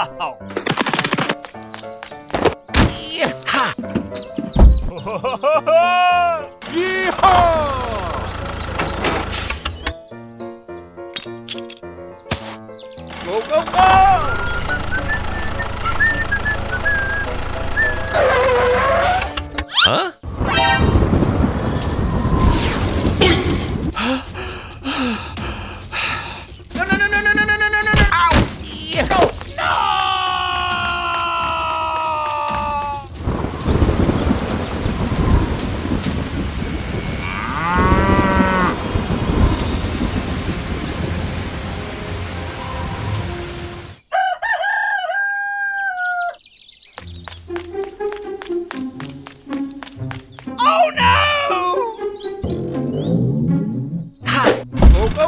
Go, go, go! Huh? No, no, no, no, no, no, no, no, no, no! Ow! No! No! Oh no! Ha! Go, go, go!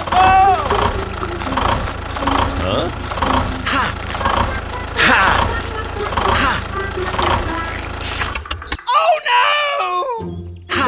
Huh? Ha! Ha! Ha! Oh no! Ha!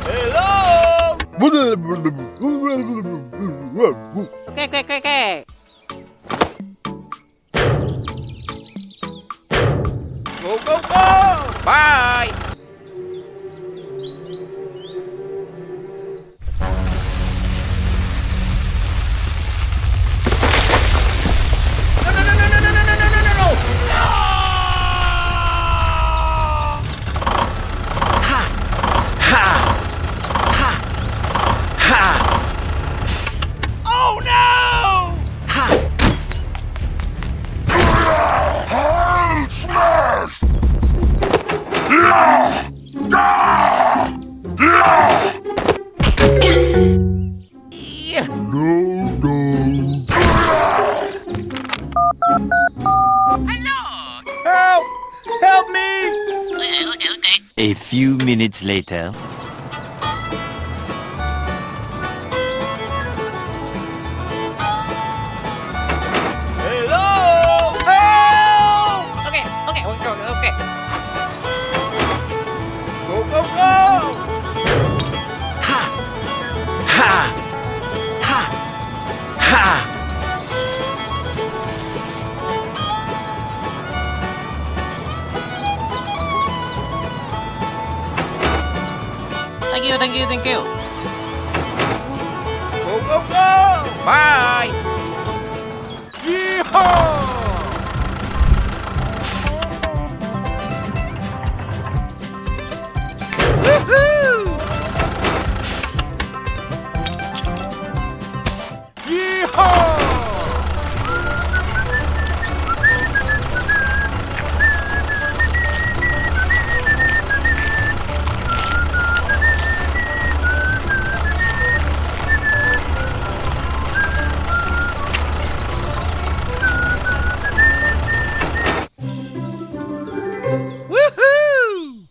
Hello! Okay. Go, go, go! Bye. No, no, no, no, no, no, no, no, no, no, no! Ha! Ha! Ha! Ha! Oh no! Ha! Smash! Help! Help me! Okay. A few minutes later. Hello! Help! Okay. Go, go, go! Ha! Ha! Ha! Ha! Thank you. Go, go, go! Bye. Yeehaw! Woohoo! Yeehaw! Woohoo!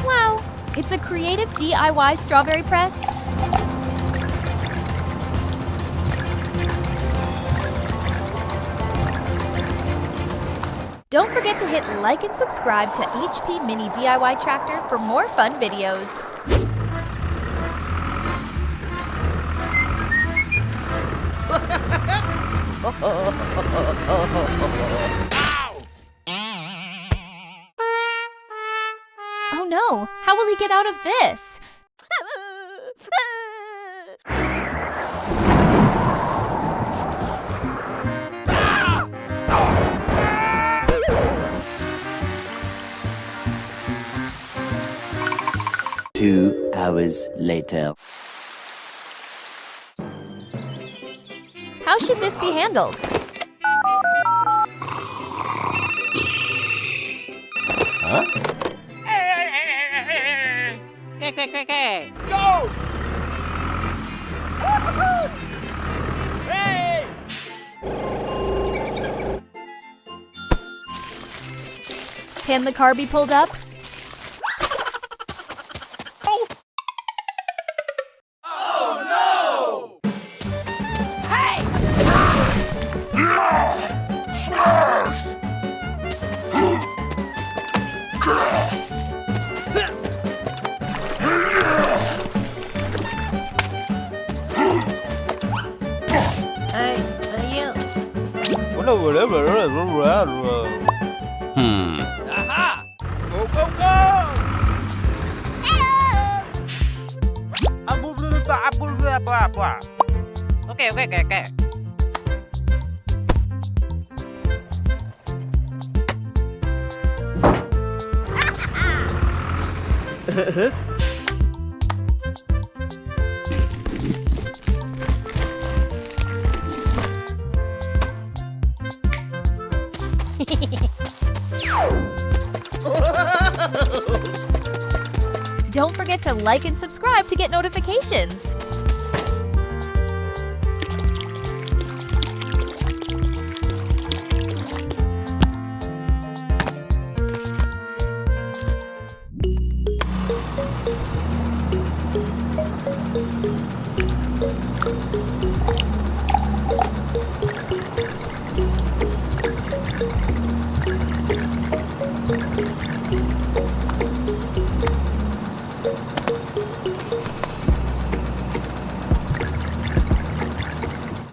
Wow, it's a creative DIY strawberry press. Don't forget to hit like and subscribe to HP Mini DIY Tractor for more fun videos. Ow! he get out of this? 2 hours later. How should this be handled? Okay. Go! Can the car be pulled up? Aha! Go, go, go! Okay. Don't forget to like and subscribe to get notifications.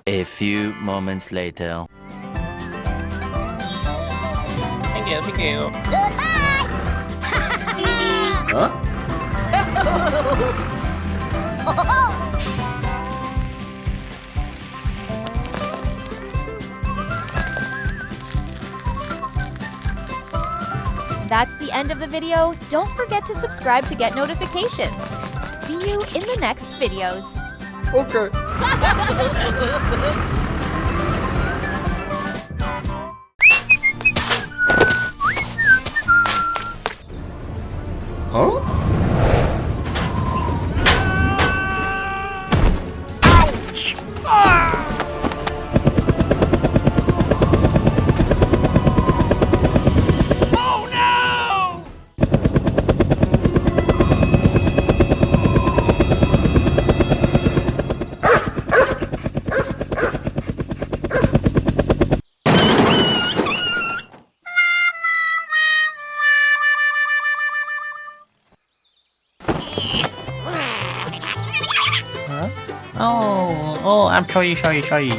A few moments later. Thank you. That's the end of the video. Don't forget to subscribe to get notifications. See you in the next videos. Okay. Huh? Ouch! Oh no! Oh, I'm sorry.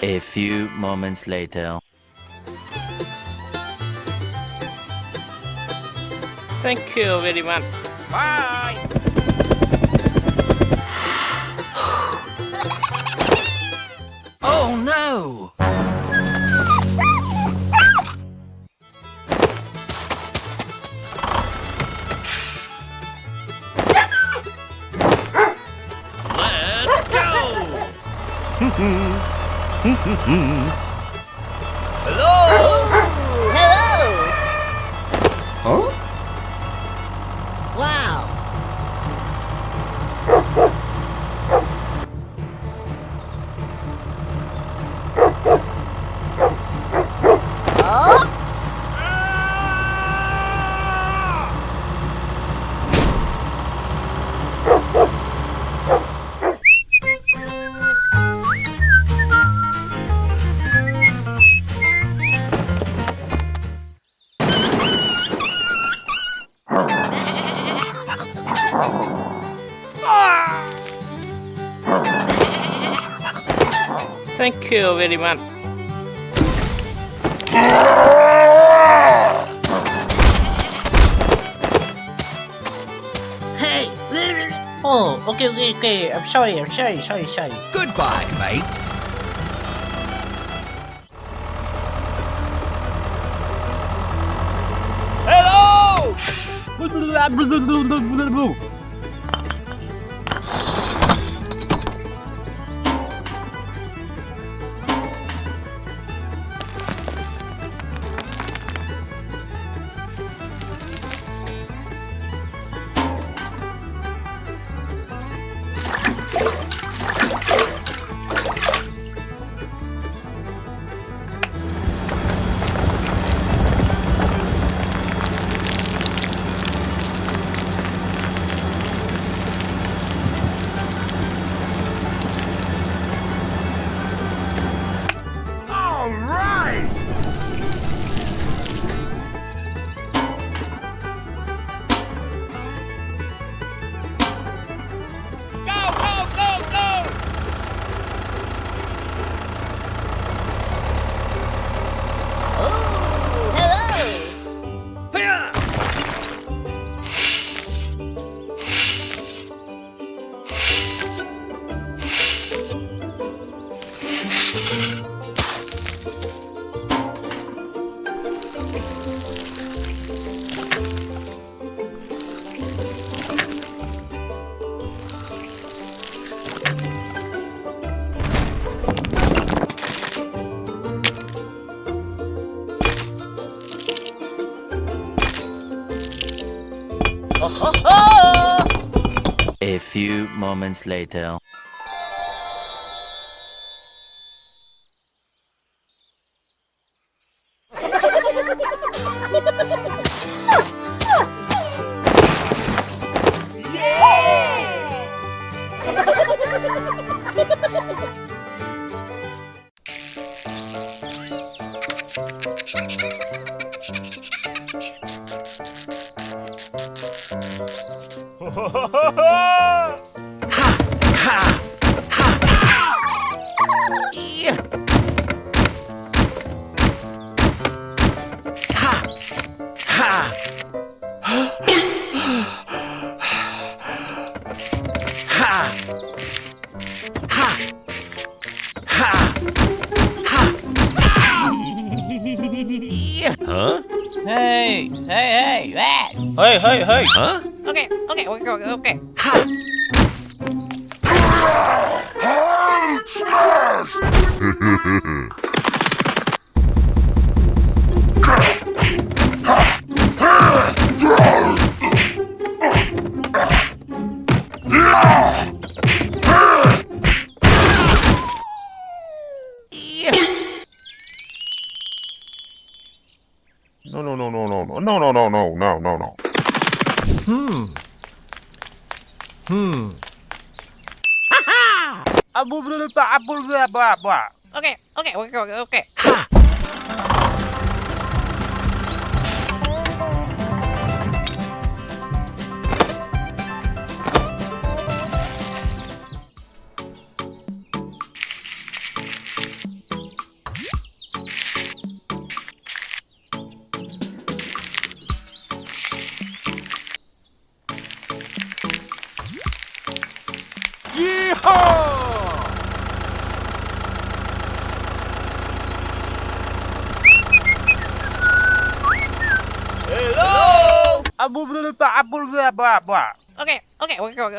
A few moments later. Thank you very much. Bye. Oh no! Let's go. Hello? Huh? Thank you very much. Oh, okay. I'm sorry. Goodbye, mate. A few moments later. Huh? Hey. Hey. Huh? Okay. No. Okay.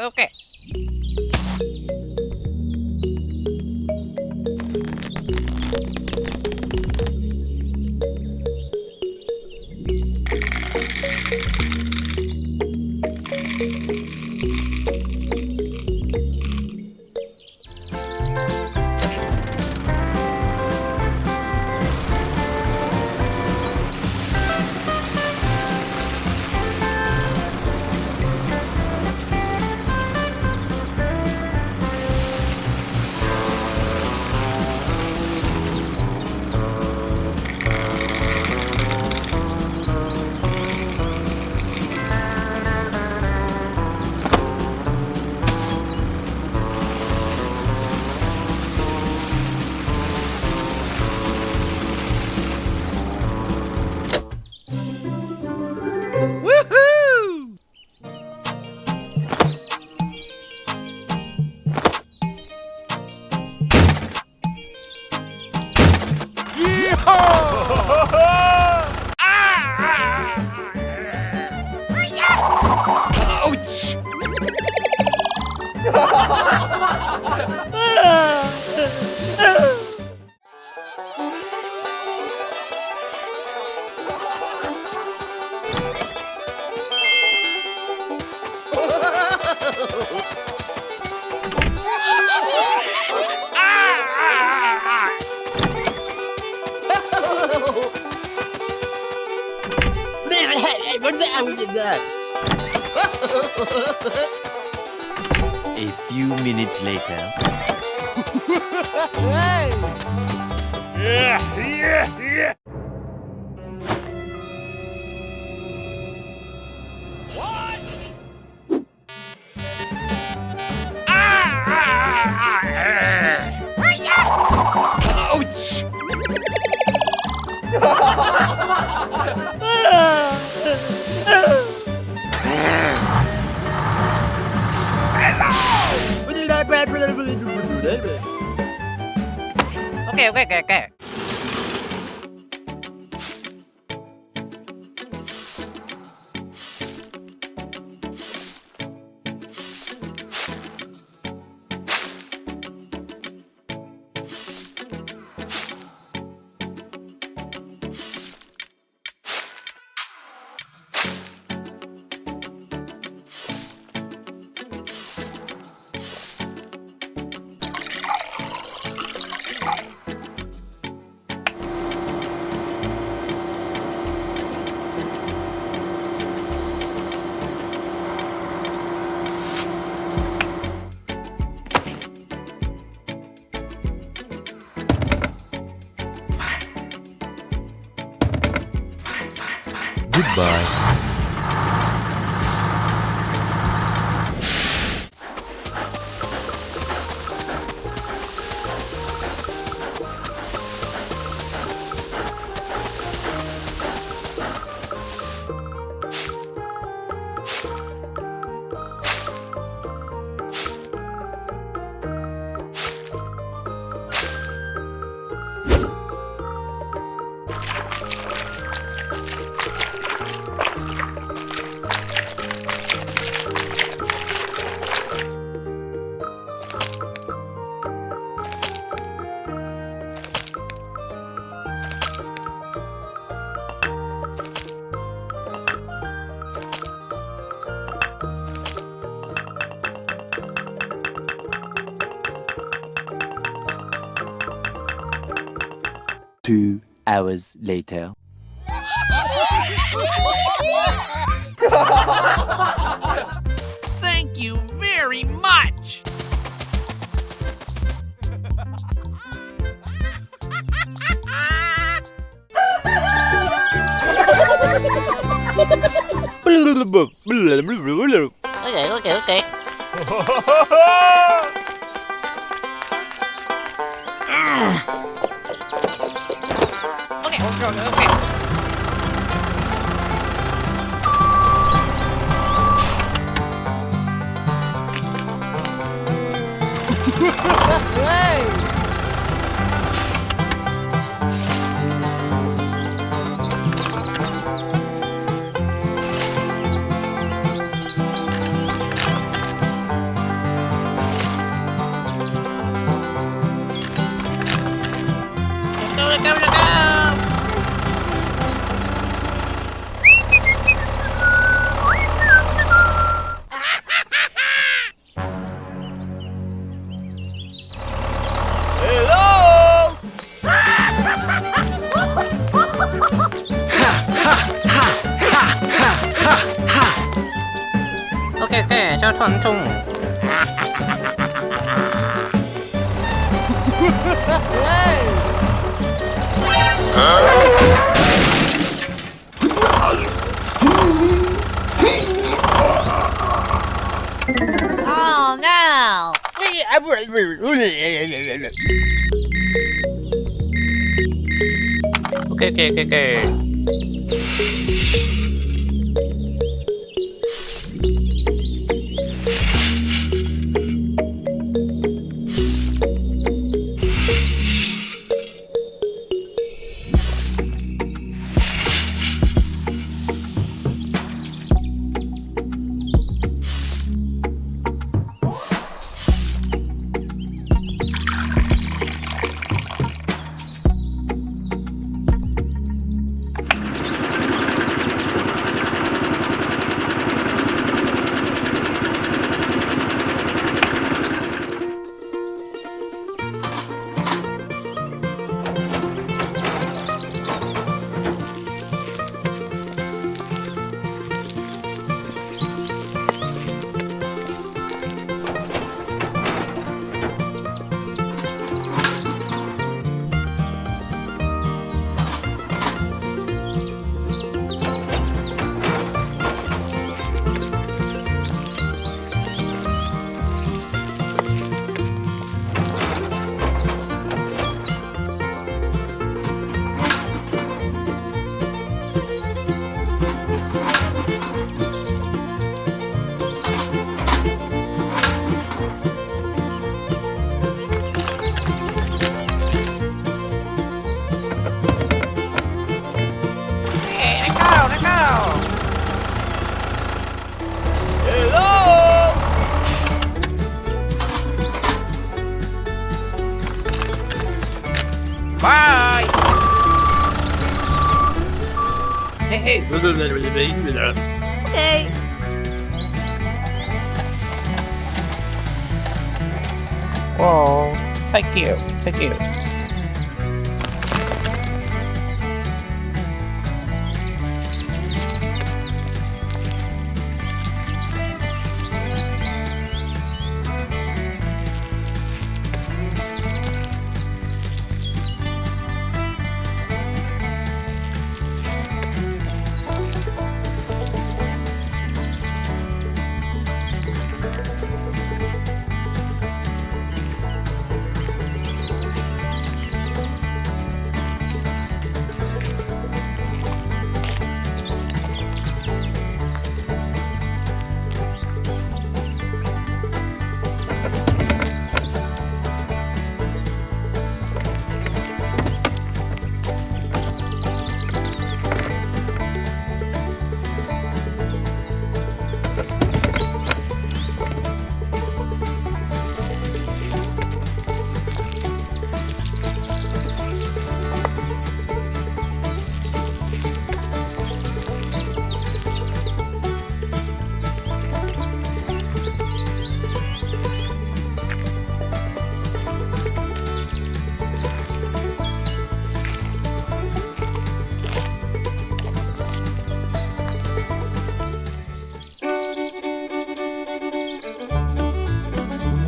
Okay. Ouch! A few minutes later. Ouch! Okay. Goodbye. Two hours later. Thank you very much. Okay. Okay. Go. Okay, เจ้าทอนทุ่ง Oh no! Okay. Okay. Whoa. Thank you. Thank you.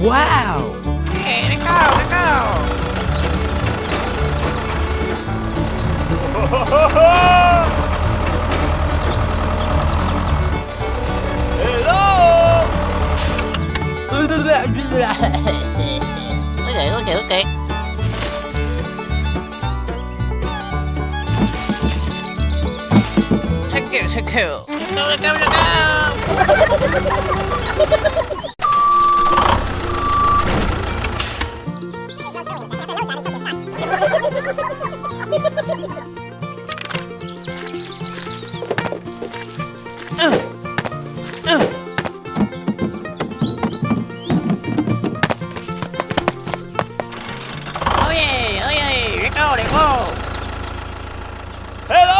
Wow! Okay, let's go. Okay. Thank you. Go. Oh yeah, let's go. Hello!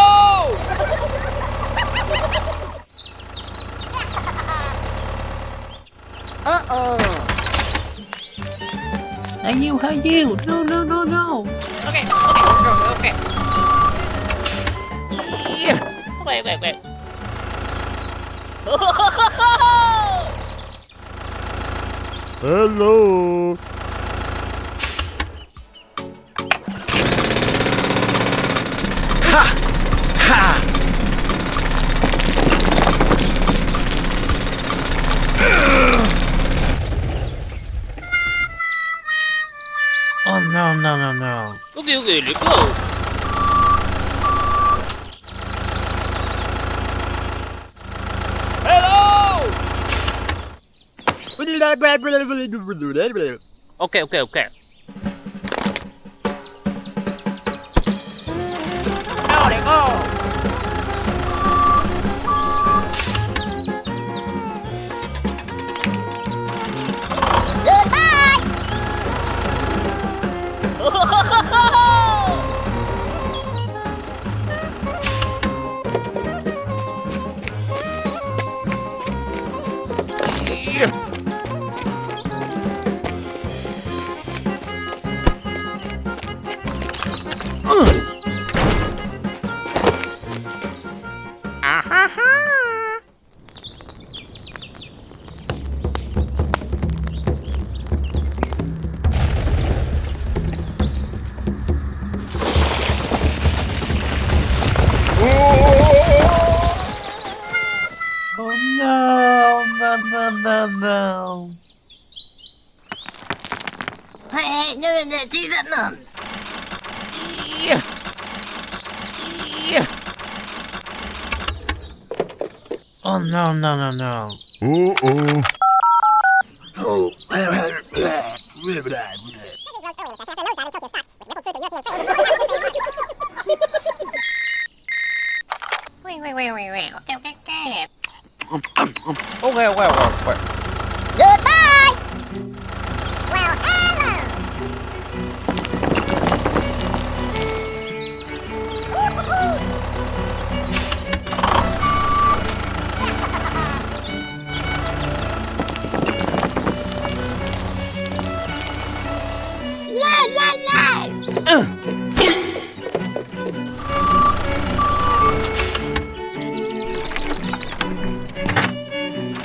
Hey you! No! Okay. Yeah. Wait. Hello! Oh no. Okay, let's go. Hello! Okay. Now let's go. No. Hey, no, do that none. Yeah. Oh no. Uh-oh. Wait. Okay. Okay. Goodbye! Well, hello!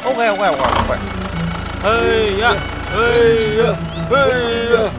Okay, okay, okay, okay. Hey, yeah. Hey, yeah. Hey, yeah.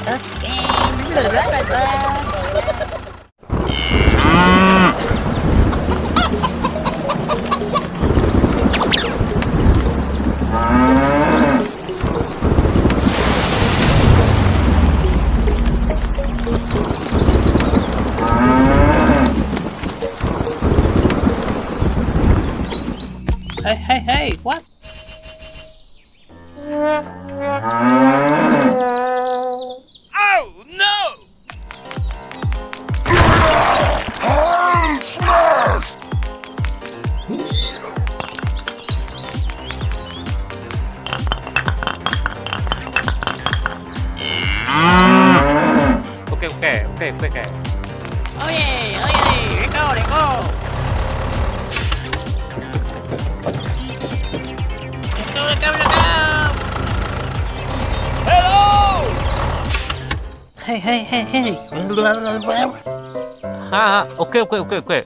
Hey, let go, let go. Hey, hey, hey, what? Oh, no! Okay, okay, okay, okay, okay. Oh yeah, let go, let go. Let go, let go, let go. Hey, hey, hey, hey. Okay, okay, okay, okay.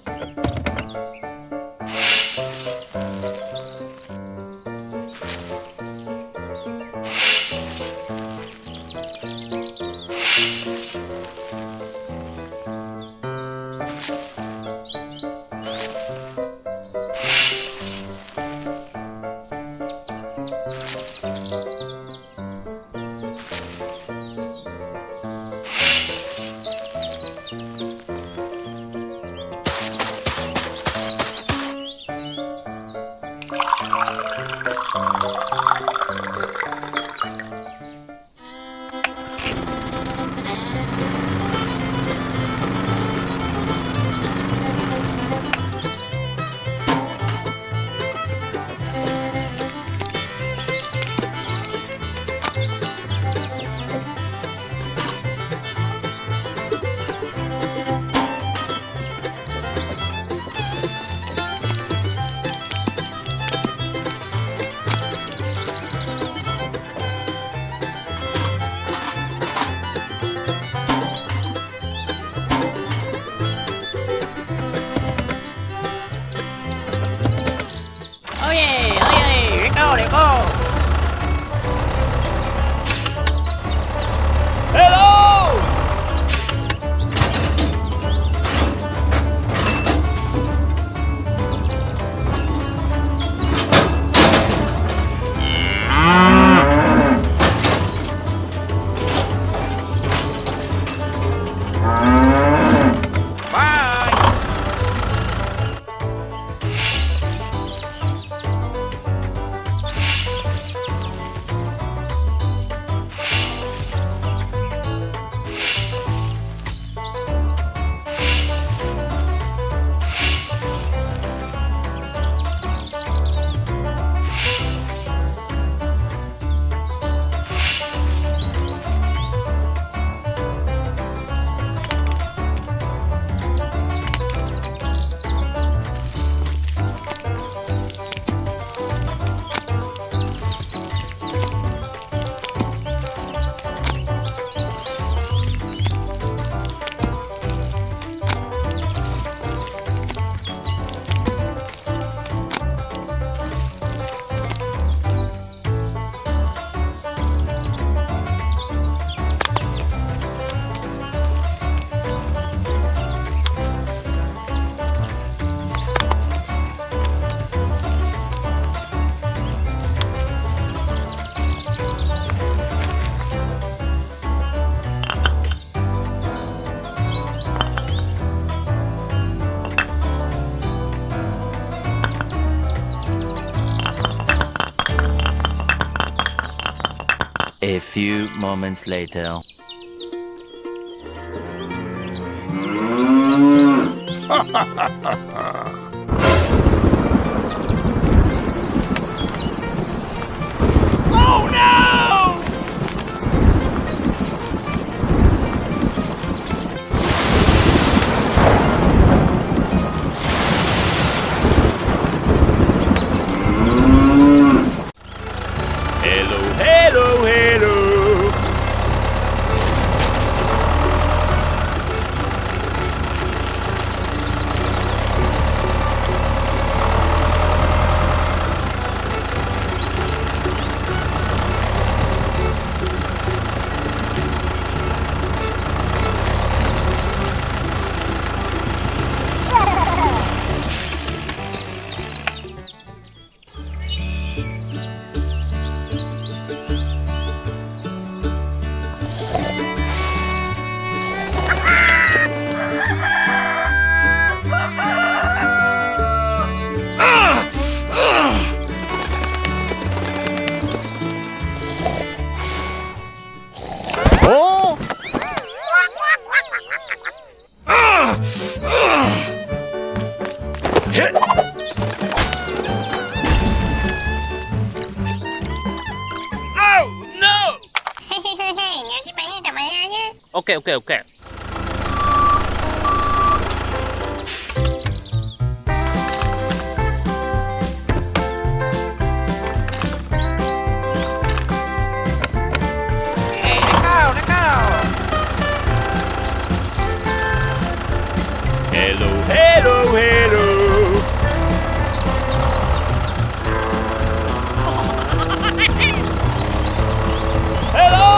A few moments later. Oh no! Hello, hello, hello. Oh! Oh no! Okay, okay, okay. Hey, let go! Hello, hello, hello. Hello!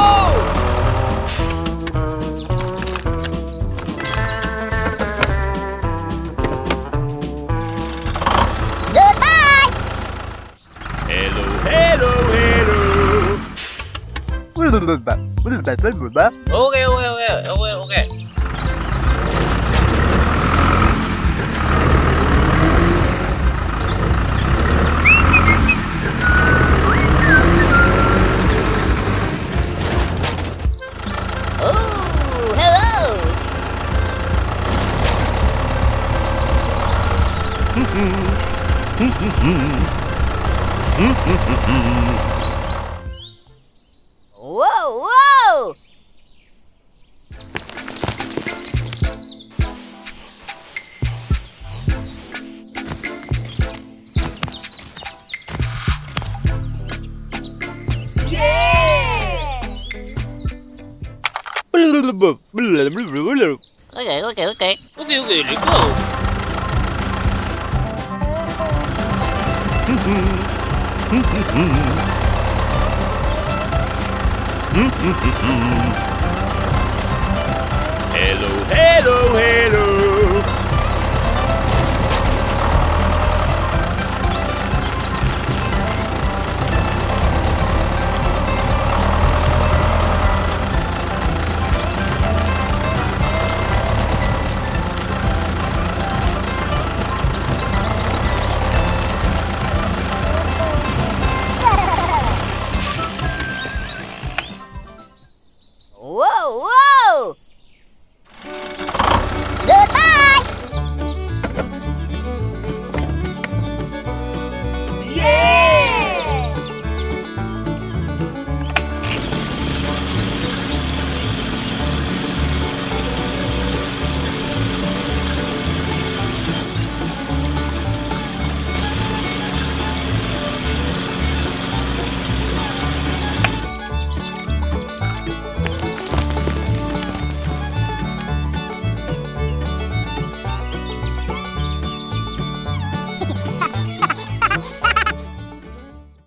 Hello, hello, hello. Okay, okay, okay, okay, okay. Whoa, whoa! Okay, okay, okay. Okay, okay, let's go. Hello, hello, hello.